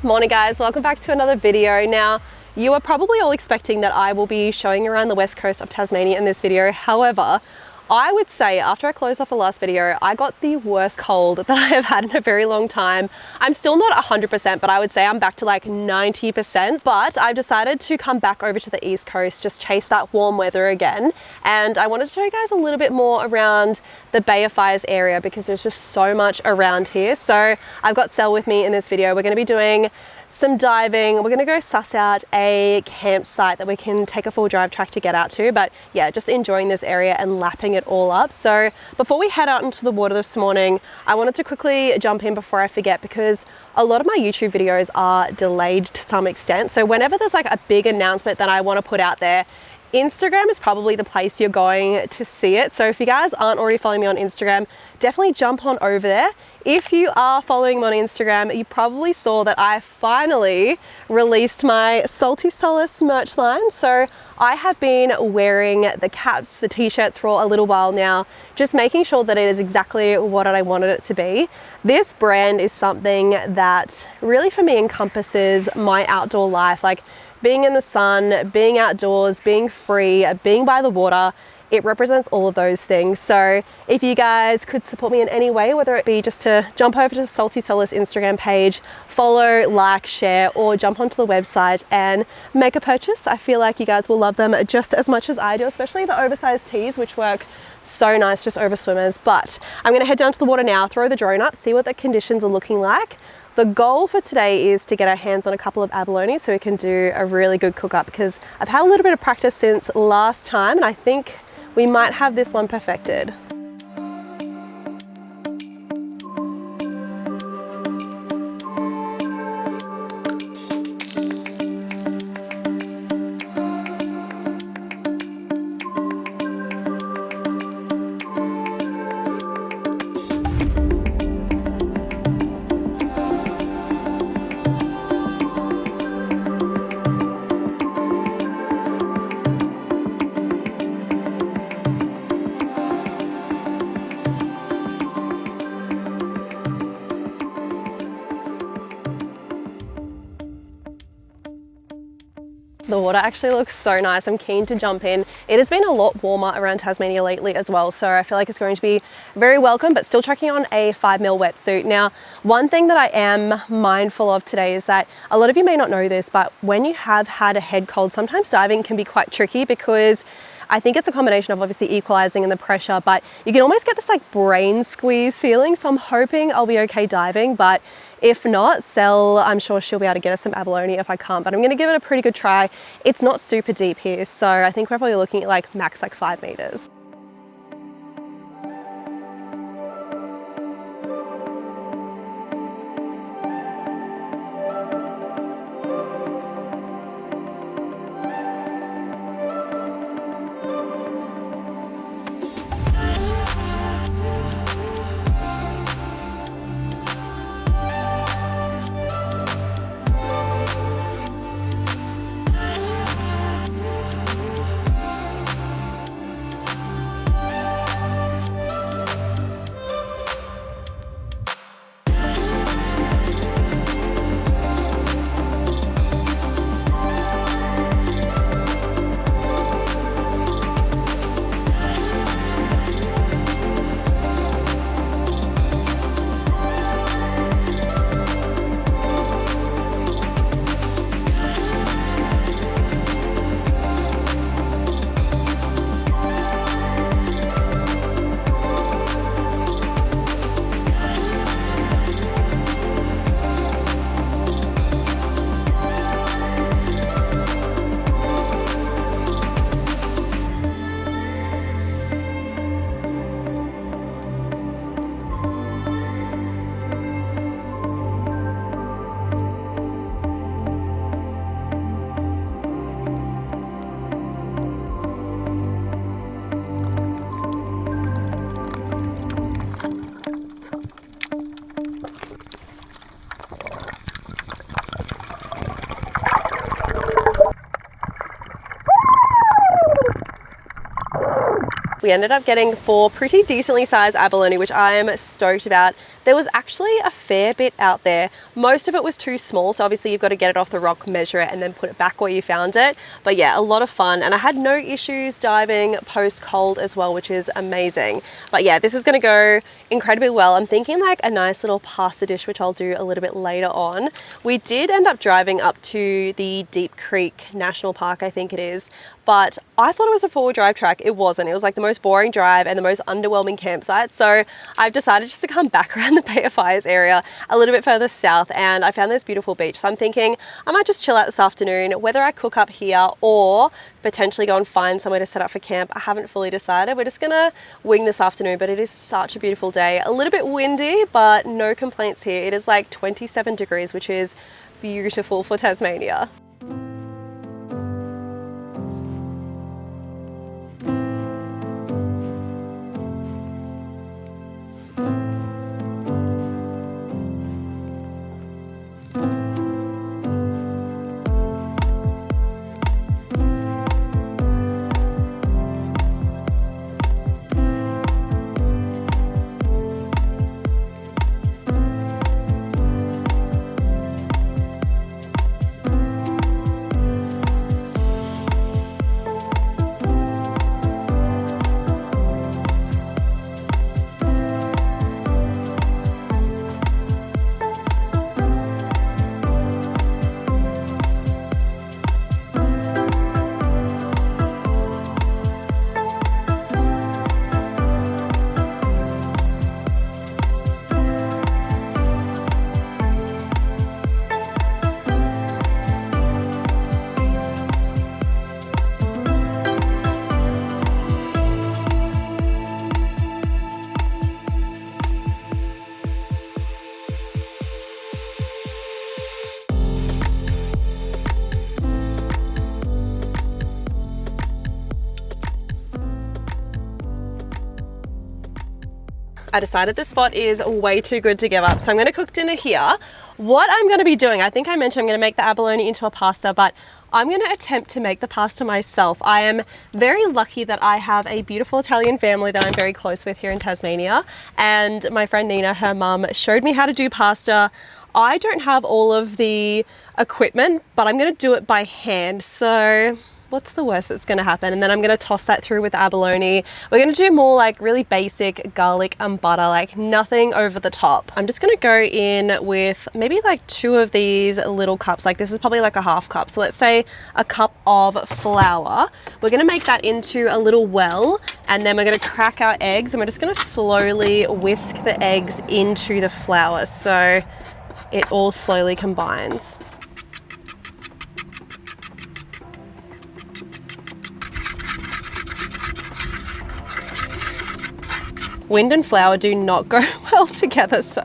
Morning guys, welcome back to another video. Now, you are probably all expecting that I will be showing around the west coast of Tasmania in this video. However, I would say after I closed off the last video, I got the worst cold that I have had in a very long time. I'm still not 100%, but I would say I'm back to like 90%. But I've decided to come back over to the east coast, just chase that warm weather again. And I wanted to show you guys a little bit more around the Bay of Fires area because there's just so much around here. So I've got Sel with me in this video. We're going to be doing some diving. We're going to go suss out a campsite that we can take a full drive track to get out to, but yeah, just enjoying this area and lapping it all up. So before we head out into the water this morning, I wanted to quickly jump in before I forget because a lot of my YouTube videos are delayed to some extent. So whenever there's like a big announcement that I want to put out there, Instagram is probably the place you're going to see it. So if you guys aren't already following me on Instagram, definitely jump on over there. If you are following me on Instagram, you probably saw that I finally released my Salty Solace merch line. So I have been wearing the caps, the t-shirts for a little while now, just making sure that it is exactly what I wanted it to be. This brand is something that really for me encompasses my outdoor life, like being in the sun, being outdoors, being free, being by the water. It represents all of those things. So if you guys could support me in any way, whether it be just to jump over to the Salty Solace Instagram page, follow, like, share, or jump onto the website and make a purchase, I feel like you guys will love them just as much as I do, especially the oversized tees, which work so nice just over swimmers. But I'm gonna head down to the water now, throw the drone up, see what the conditions are looking like. The goal for today is to get our hands on a couple of abalone so we can do a really good cook up because I've had a little bit of practice since last time and I think we might have this one perfected. The water actually looks so nice. I'm keen to jump in. It has been a lot warmer around Tasmania lately as well, so I feel like it's going to be very welcome, but still tracking on a 5mm wetsuit. Now, one thing that I am mindful of today is that a lot of you may not know this, but when you have had a head cold, sometimes diving can be quite tricky because I think it's a combination of obviously equalizing and the pressure, but you can almost get this like brain squeeze feeling. So I'm hoping I'll be okay diving, but if not, Sel, I'm sure she'll be able to get us some abalone if I can't, but I'm gonna give it a pretty good try. It's not super deep here, so I think we're probably looking at like max like 5 meters. We ended up getting 4 pretty decently sized abalone, which I'm stoked about. There was actually a fair bit out there. Most of it was too small, so obviously you've got to get it off the rock, measure it, and then put it back where you found it. But yeah, a lot of fun, and I had no issues diving post cold as well, which is amazing. But yeah, this is going to go incredibly well. I'm thinking like a nice little pasta dish, which I'll do a little bit later on. We did end up driving up to the Deep Creek National Park, I think it is, but I thought it was a 4-wheel drive track. It wasn't. It was like the most boring drive and the most underwhelming campsite. So I've decided just to come back around the Bay of Fires area a little bit further south, and I found this beautiful beach. So I'm thinking I might just chill out this afternoon, whether I cook up here or potentially go and find somewhere to set up for camp. I haven't fully decided. We're just gonna wing this afternoon, but it is such a beautiful day. A little bit windy, but no complaints here. It is like 27 degrees, which is beautiful for Tasmania. I decided this spot is way too good to give up, so I'm going to cook dinner here. What I'm going to be doing, I think I mentioned I'm going to make the abalone into a pasta, but I'm going to attempt to make the pasta myself. I am very lucky that I have a beautiful Italian family that I'm very close with here in Tasmania, and my friend Nina, her mum, showed me how to do pasta. I don't have all of the equipment, but I'm going to do it by hand, so what's the worst that's going to happen? And then I'm going to toss that through with abalone. We're going to do more like really basic garlic and butter, like nothing over the top. I'm just going to go in with maybe like 2 of these little cups. Like this is probably like a half cup. So let's say a cup of flour. We're going to make that into a little well, and then we're going to crack our eggs, and we're just going to slowly whisk the eggs into the flour so it all slowly combines. Wind and flour do not go well together, so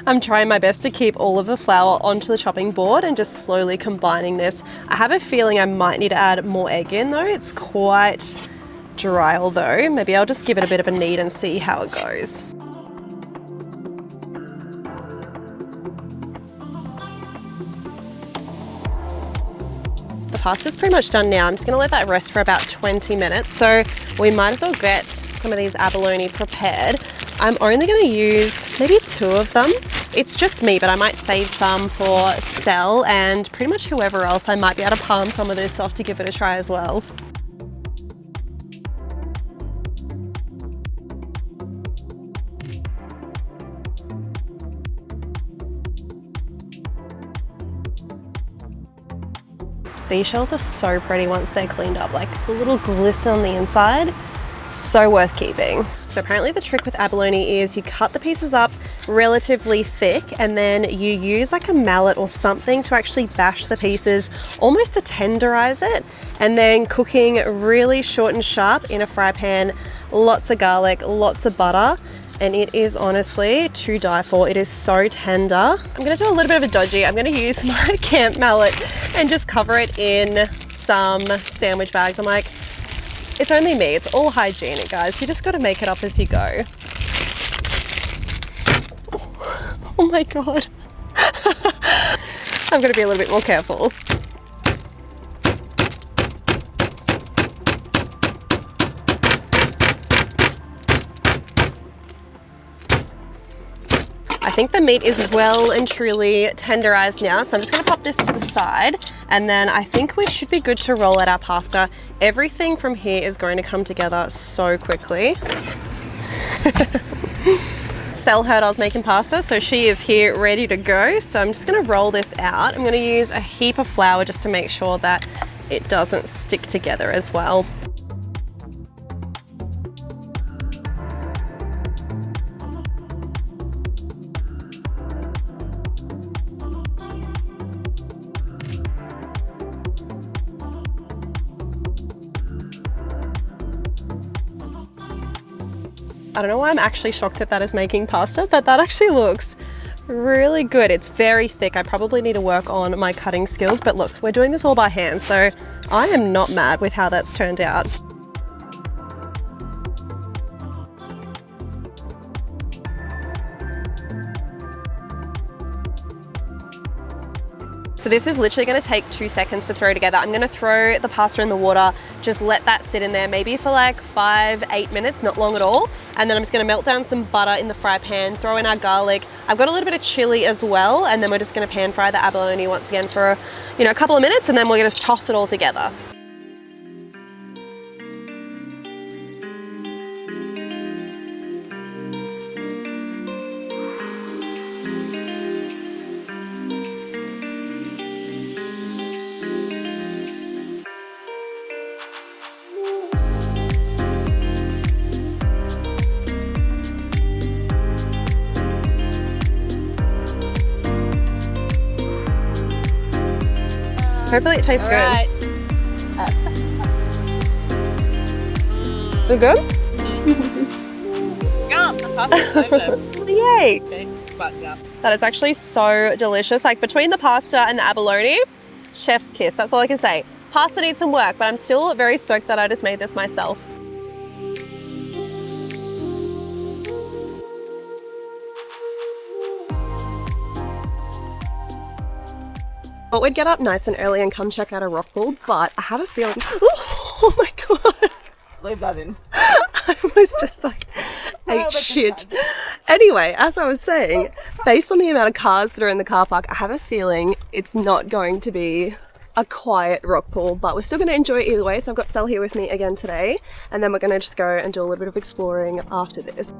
I'm trying my best to keep all of the flour onto the chopping board and just slowly combining this. I have a feeling I might need to add more egg in though. It's quite dry, although maybe I'll just give it a bit of a knead and see how it goes. Pasta's pretty much done now. I'm just going to let that rest for about 20 minutes. So we might as well get some of these abalone prepared. I'm only going to use maybe 2 of them. It's just me, but I might save some for Sel and pretty much whoever else. I might be able to palm some of this off to give it a try as well. These shells are so pretty once they're cleaned up, like the little glisten on the inside, so worth keeping. So apparently the trick with abalone is you cut the pieces up relatively thick, and then you use like a mallet or something to actually bash the pieces almost to tenderize it, and then cooking really short and sharp in a fry pan, lots of garlic, lots of butter, and it is honestly to die for. It is so tender. I'm gonna do a little bit of a dodgy. I'm gonna use my camp mallet and just cover it in some sandwich bags. I'm like, it's only me, it's all hygienic, guys. You just gotta make it up as you go. Oh my God. I'm gonna be a little bit more careful. I think the meat is well and truly tenderized now, so I'm just gonna pop this to the side, and then I think we should be good to roll out our pasta. Everything from here is going to come together so quickly. Sel heard I was making pasta, so she is here ready to go. So I'm just gonna roll this out. I'm gonna use a heap of flour just to make sure that it doesn't stick together as well. I don't know why I'm actually shocked that that is making pasta, but that actually looks really good. It's very thick. I probably need to work on my cutting skills, but look, we're doing this all by hand, so I am not mad with how that's turned out. So this is literally gonna take 2 seconds to throw together. I'm gonna throw the pasta in the water, just let that sit in there maybe for like 5-8 minutes, not long at all. And then I'm just gonna melt down some butter in the fry pan, throw in our garlic. I've got a little bit of chili as well, and then we're just gonna pan fry the abalone once again for, a couple of minutes, and then we're gonna toss it all together. Hopefully it tastes good. Right. Is it good? Yum, the pasta's so good. Yay! Okay, but yeah. That is actually so delicious. Like between the pasta and the abalone, chef's kiss, that's all I can say. Pasta needs some work, but I'm still very stoked that I just made this myself. Thought we'd get up nice and early and come check out a rock pool, but I have a feeling, oh my God. Leave that in. I was just like, ate shit. Anyway, as I was saying, based on the amount of cars that are in the car park, I have a feeling it's not going to be a quiet rock pool, but we're still going to enjoy it either way. So I've got Sel here with me again today, and then we're going to just go and do a little bit of exploring after this.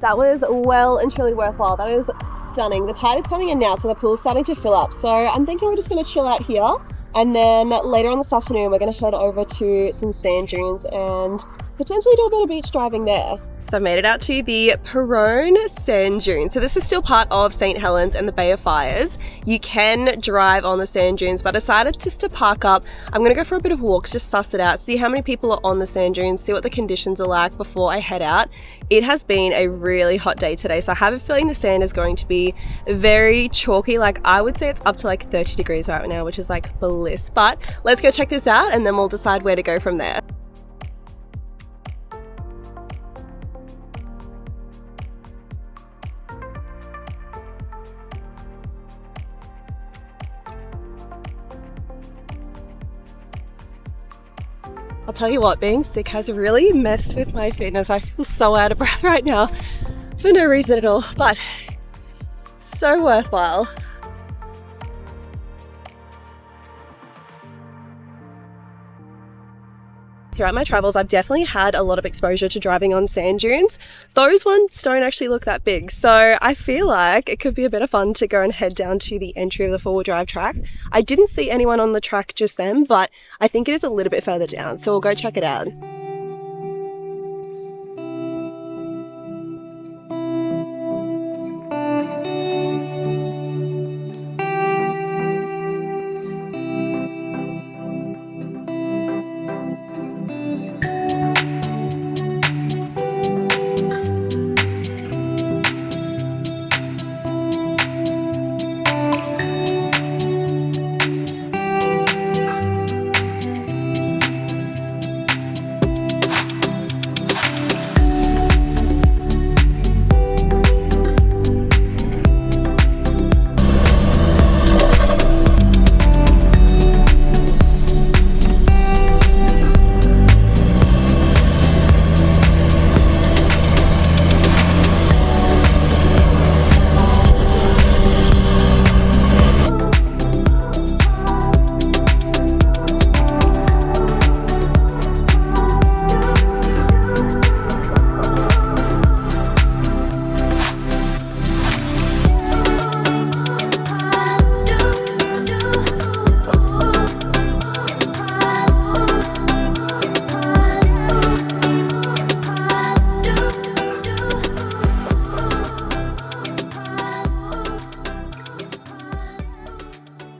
That was well and truly worthwhile. That is stunning. The tide is coming in now, so the pool is starting to fill up. So I'm thinking we're just going to chill out here, and then later on this afternoon we're going to head over to some sand dunes and potentially do a bit of beach driving there. So I've made it out to the Perone sand dune. So this is still part of St. Helens and the Bay of Fires. You can drive on the sand dunes, but I decided just to park up. I'm gonna go for a bit of walks, just suss it out, see how many people are on the sand dunes, see what the conditions are like before I head out. It has been a really hot day today, so I have a feeling the sand is going to be very chalky. Like I would say it's up to like 30 degrees right now, which is like bliss. But let's go check this out and then we'll decide where to go from there. I'll tell you what, being sick has really messed with my fitness. I feel so out of breath right now for no reason at all, but so worthwhile. throughout my travels, I've definitely had a lot of exposure to driving on sand dunes. Those ones don't actually look that big, so I feel like it could be a bit of fun to go and head down to the entry of the four-wheel drive track. I didn't see anyone on the track just then, but I think it is a little bit further down, so we'll go check it out.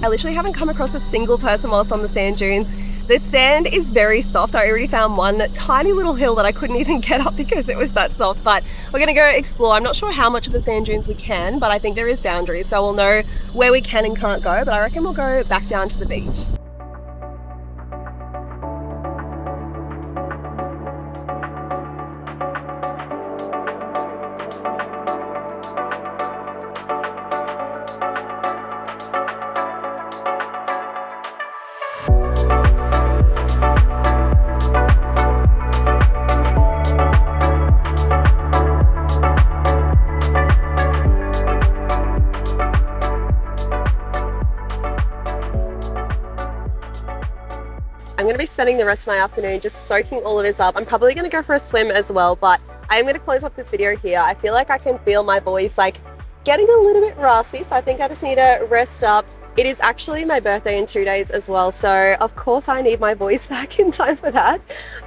I literally haven't come across a single person whilst on the sand dunes. The sand is very soft. I already found one tiny little hill that I couldn't even get up because it was that soft, but we're gonna go explore. I'm not sure how much of the sand dunes we can, but I think there is boundaries, so we'll know where we can and can't go, but I reckon we'll go back down to the beach. I'm going to be spending the rest of my afternoon just soaking all of this up. I'm probably going to go for a swim as well, but I am going to close up this video here. I feel like I can feel my voice like getting a little bit raspy, so I think I just need to rest up. It is actually my birthday in 2 days as well, so of course I need my voice back in time for that.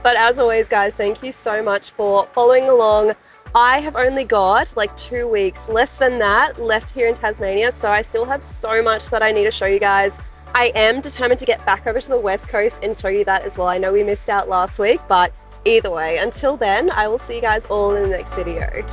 But as always, guys, thank you so much for following along. I have only got like 2 weeks, less than that, left here in Tasmania, so I still have so much that I need to show you guys. I am determined to get back over to the West Coast and show you that as well. I know we missed out last week, but either way, until then, I will see you guys all in the next video.